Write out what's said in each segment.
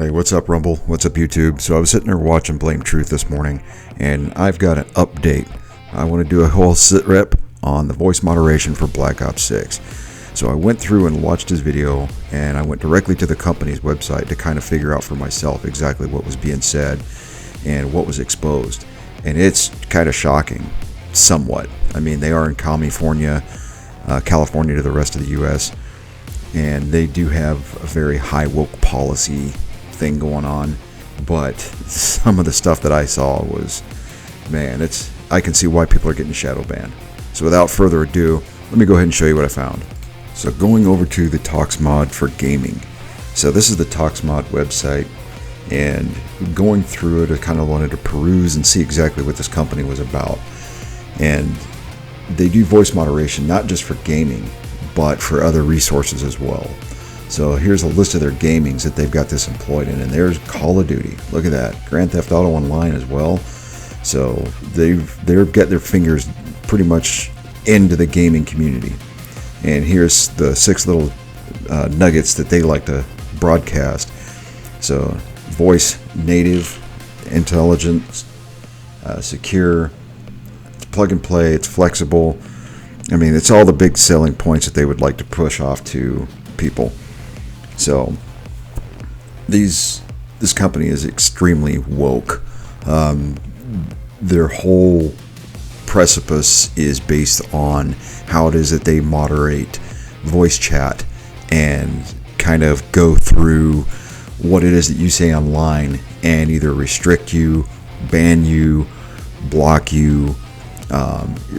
Hey, what's up, Rumble? What's up, YouTube? So I was sitting there watching Blame Truth this morning, and I've got an update. I want to do a whole SITREP on the voice moderation for Black Ops 6. So I went through and watched his video, and I went directly to the company's website to kind of figure out for myself exactly what was being said and what was exposed. And it's kind of shocking, somewhat. I mean, they are in California to the rest of the U.S., and they do have a very high woke policy thing going on, but some of the stuff that I saw was, man, I can see why people are getting shadow banned. So without further ado, let me go ahead and show you what I found. So going over to the ToxMod for gaming. So this is the ToxMod website, and going through it, I kind of wanted to peruse and see exactly what this company was about. And they do voice moderation, not just for gaming, but for other resources as well. So here's a list of their gamings that they've got this employed in, and there's Call of Duty. Look at that. Grand Theft Auto Online as well. So they've got their fingers pretty much into the gaming community. And here's the 6 little nuggets that they like to broadcast. So voice, native, intelligence, secure, it's plug and play, it's flexible. I mean, it's all the big selling points that they would like to push off to people. So this company is extremely woke. Their whole precipice is based on how it is that they moderate voice chat and kind of go through what it is that you say online and either restrict you, ban you, block you,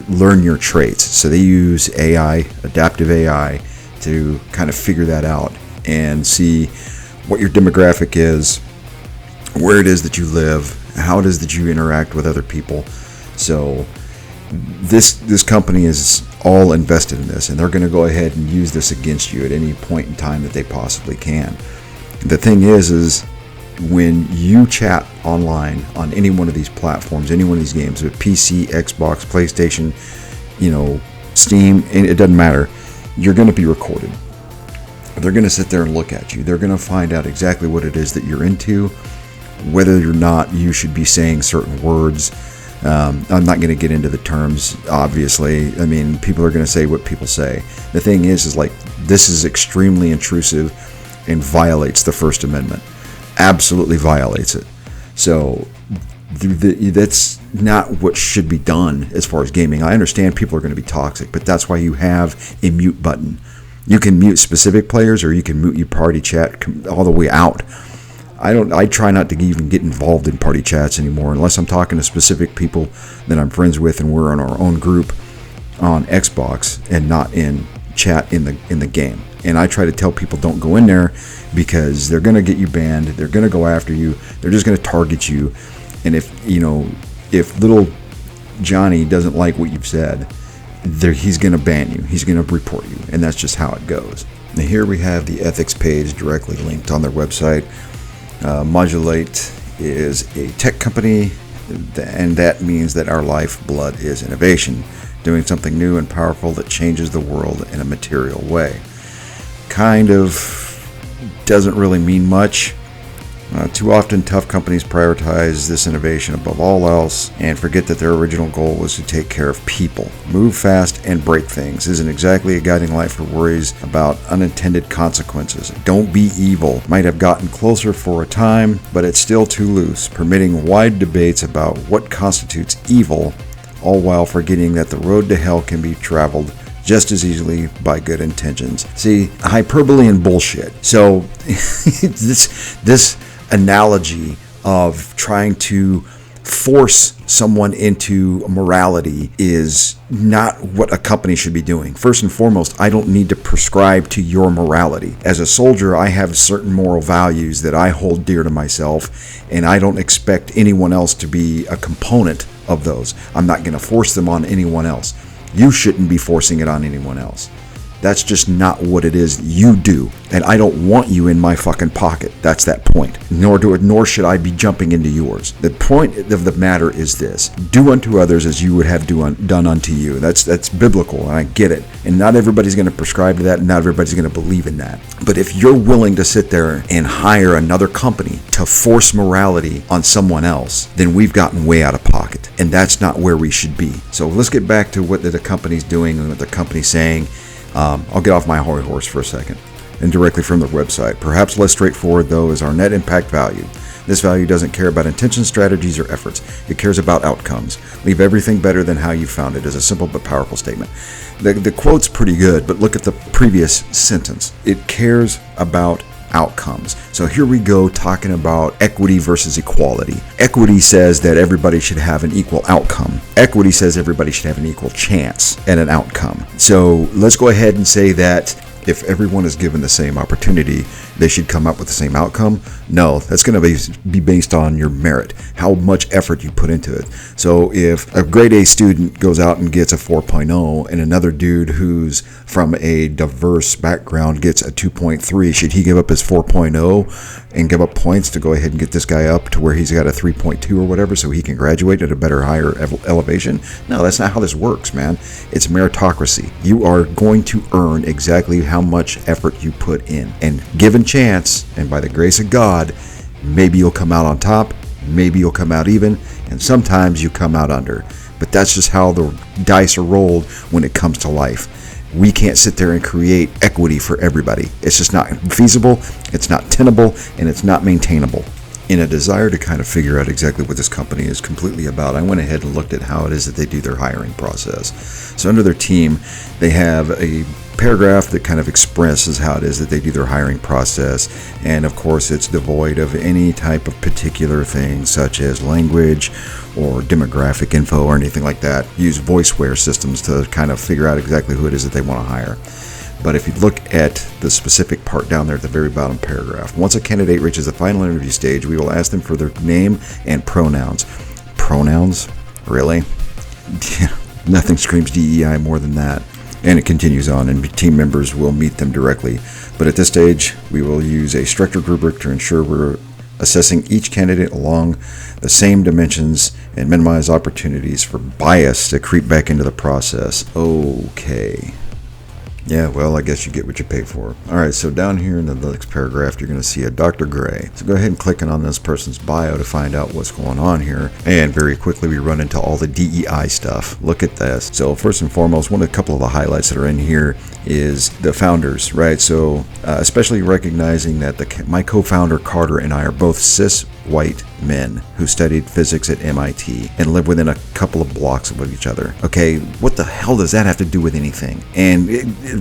learn your traits. So they use AI, adaptive AI, to kind of figure that out and see what your demographic is, where it is that you live, how it is that you interact with other people. So this company is all invested in this, and they're going to go ahead and use this against you at any point in time that they possibly can. The thing is when you chat online on any one of these platforms, any one of these games, with PC, Xbox, PlayStation, Steam, it doesn't matter, you're going to be recorded. They're going to sit there and look at you. They're going to find out exactly what it is that you're into, whether or not you should be saying certain words. I'm not going to get into the terms, obviously. I mean, people are going to say what people say. The thing is like, this is extremely intrusive and violates the First Amendment. Absolutely violates it. So that's not what should be done as far as gaming. I understand people are going to be toxic, but that's why you have a mute button. You can mute specific players, or you can mute your party chat all the way out. I try not to even get involved in party chats anymore unless I'm talking to specific people that I'm friends with and we're in our own group on Xbox and not in chat in the game. And I try to tell people don't go in there because they're going to get you banned. They're going to go after you. They're just going to target you. And if little Johnny doesn't like what you've said, he's going to ban you. He's going to report you. And that's just how it goes. Now here we have the ethics page directly linked on their website. Modulate is a tech company, and that means that our lifeblood is innovation, doing something new and powerful that changes the world in a material way. Kind of doesn't really mean much. Too often, tough companies prioritize this innovation above all else and forget that their original goal was to take care of people. Move fast and break things isn't exactly a guiding light for worries about unintended consequences. Don't be evil might have gotten closer for a time, but it's still too loose, permitting wide debates about what constitutes evil, all while forgetting that the road to hell can be traveled just as easily by good intentions. See, hyperbole and bullshit. So this analogy of trying to force someone into morality is not what a company should be doing. First and foremost, I don't need to prescribe to your morality. As a soldier, I have certain moral values that I hold dear to myself, and I don't expect anyone else to be a component of those. I'm not going to force them on anyone else. You shouldn't be forcing it on anyone else. That's just not what it is you do. And I don't want you in my fucking pocket. That's that point. Nor should I be jumping into yours. The point of the matter is this. Do unto others as you would have done unto you. That's biblical, and I get it. And not everybody's going to prescribe to that, and not everybody's going to believe in that. But if you're willing to sit there and hire another company to force morality on someone else, then we've gotten way out of pocket. And that's not where we should be. So let's get back to what the company's doing and what the company's saying. I'll get off my high horse for a second. And directly from their website. Perhaps less straightforward, though, is our net impact value. This value doesn't care about intentions, strategies, or efforts. It cares about outcomes. Leave everything better than how you found it is a simple but powerful statement. The quote's pretty good, but look at the previous sentence. It cares about outcomes. So here we go talking about equity versus equality. Equity says that everybody should have an equal outcome. Equity says everybody should have an equal chance at an outcome. So let's go ahead and say that if everyone is given the same opportunity, they should come up with the same outcome. No, that's going to be based on your merit, how much effort you put into it. So if a grade A student goes out and gets a 4.0 and another dude who's from a diverse background gets a 2.3, should he give up his 4.0 and give up points to go ahead and get this guy up to where he's got a 3.2 or whatever so he can graduate at a better, higher elevation? No, that's not how this works, man. It's meritocracy. You are going to earn exactly how much effort you put in. And given chance, and by the grace of God, maybe you'll come out on top, maybe you'll come out even, and sometimes you come out under. But that's just how the dice are rolled when it comes to life. We can't sit there and create equity for everybody. It's just not feasible, it's not tenable, and it's not maintainable. In a desire to kind of figure out exactly what this company is completely about, I went ahead and looked at how it is that they do their hiring process. So under their team, they have a paragraph that kind of expresses how it is that they do their hiring process, and of course it's devoid of any type of particular thing such as language or demographic info or anything like that. Use voiceware systems to kind of figure out exactly who it is that they want to hire. But if you look at the specific part down there at the very bottom paragraph, once a candidate reaches the final interview stage, we will ask them for their name and pronouns. Pronouns? Really? Nothing screams DEI more than that. And it continues on, and team members will meet them directly. But at this stage, we will use a structured rubric to ensure we're assessing each candidate along the same dimensions and minimize opportunities for bias to creep back into the process. Okay. Yeah, well, I guess you get what you pay for. All right, so down here in the next paragraph, you're going to see a Dr. Gray. So go ahead and click on this person's bio to find out what's going on here. And very quickly, we run into all the DEI stuff. Look at this. So first and foremost, a couple of the highlights that are in here is the founders, right? So especially recognizing that my co-founder Carter and I are both cis white men who studied physics at MIT and live within a couple of blocks of each other. Okay, what the hell does that have to do with anything? And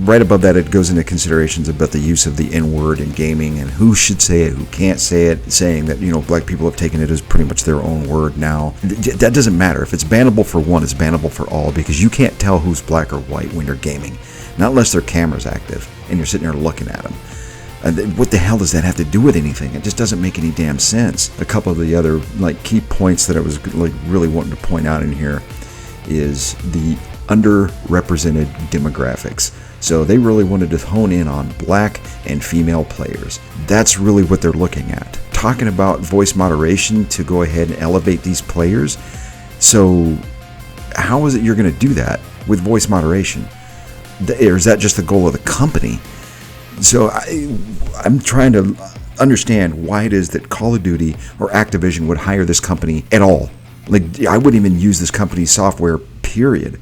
right above that, it goes into considerations about the use of the N-word in gaming and who should say it, who can't say it, saying that, black people have taken it as pretty much their own word now. That doesn't matter. If it's bannable for one, it's bannable for all, because you can't tell who's black or white when you're gaming, not unless their camera's active and you're sitting there looking at them. What the hell does that have to do with anything? It just doesn't make any damn sense. A couple of the other key points that I was really wanting to point out in here is the underrepresented demographics. So they really wanted to hone in on black and female players. That's really what they're looking at. Talking about voice moderation to go ahead and elevate these players. So how is it you're going to do that with voice moderation? Or is that just the goal of the company? So I'm trying to understand why it is that Call of Duty or Activision would hire this company at all. I wouldn't even use this company's software, period.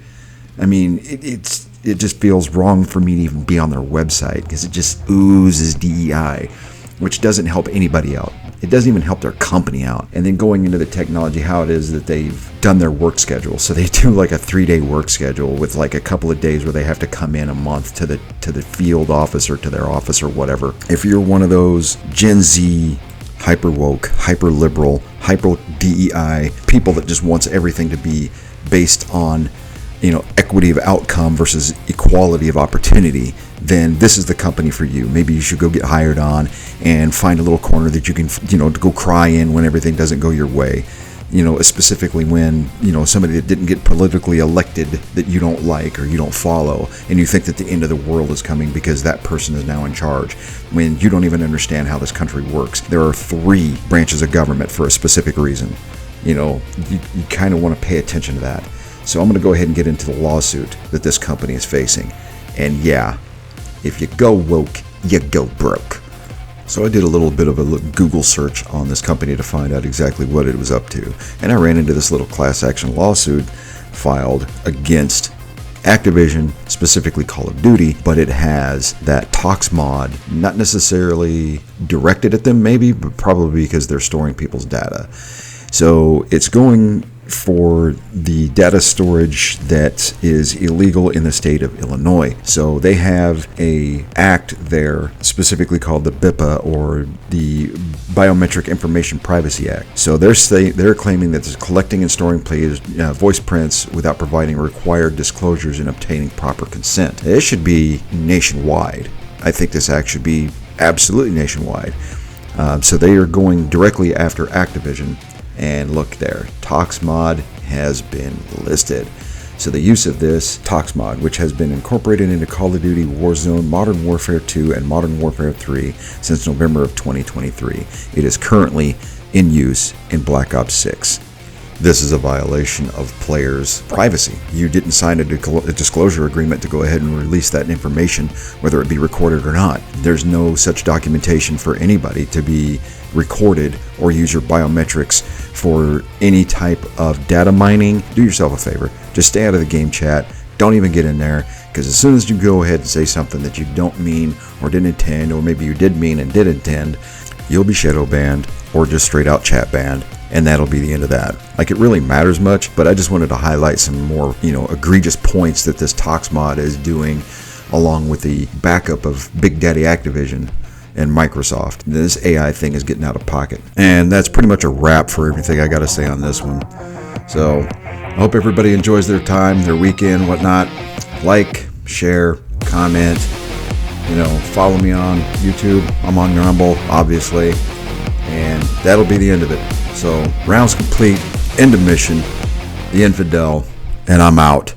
I mean, it just feels wrong for me to even be on their website because it just oozes DEI, which doesn't help anybody out. It doesn't even help their company out. And then going into the technology, how it is that they've done their work schedule. So they do a 3-day work schedule with a couple of days where they have to come in a month to the field office or to their office or whatever. If you're one of those Gen Z, hyper woke, hyper liberal, hyper DEI people that just wants everything to be based on equity of outcome versus equality of opportunity, then this is the company for you. Maybe you should go get hired on and find a little corner that you can, to go cry in when everything doesn't go your way. specifically when, somebody that didn't get politically elected that you don't like or you don't follow, and you think that the end of the world is coming because that person is now in charge, when you don't even understand how this country works. There are 3 branches of government for a specific reason. You kind of want to pay attention to that. So I'm going to go ahead and get into the lawsuit that this company is facing. And yeah, if you go woke, you go broke. So I did a little bit of a Google search on this company to find out exactly what it was up to. And I ran into this little class action lawsuit filed against Activision, specifically Call of Duty, but it has that ToxMod, not necessarily directed at them maybe, but probably because they're storing people's data. So it's going for the data storage that is illegal in the state of Illinois. So they have a act there specifically called the BIPA, or the Biometric Information Privacy Act. So they're claiming that it's collecting and storing voice prints without providing required disclosures and obtaining proper consent. It should be nationwide. I think this act should be absolutely nationwide. So they are going directly after Activision. And look there, ToxMod has been listed. So the use of this ToxMod, which has been incorporated into Call of Duty Warzone, Modern Warfare 2, and Modern Warfare 3 since November of 2023. It is currently in use in Black Ops 6. This is a violation of players' privacy. You didn't sign a disclosure agreement to go ahead and release that information, whether it be recorded or not. There's no such documentation for anybody to be recorded or use your biometrics for any type of data mining. Do yourself a favor. Just stay out of the game chat. Don't even get in there, because as soon as you go ahead and say something that you don't mean or didn't intend, or maybe you did mean and did intend, you'll be shadow banned or just straight out chat banned. And that'll be the end of that. Like, it really matters much, but I just wanted to highlight some more, egregious points that this ToxMod is doing, along with the backup of Big Daddy Activision and Microsoft. This AI thing is getting out of pocket. And that's pretty much a wrap for everything I got to say on this one. So I hope everybody enjoys their time, their weekend, whatnot. Like, share, comment, follow me on YouTube. I'm on Rumble, obviously. And that'll be the end of it. So, rounds complete, end of mission, the infidel, and I'm out.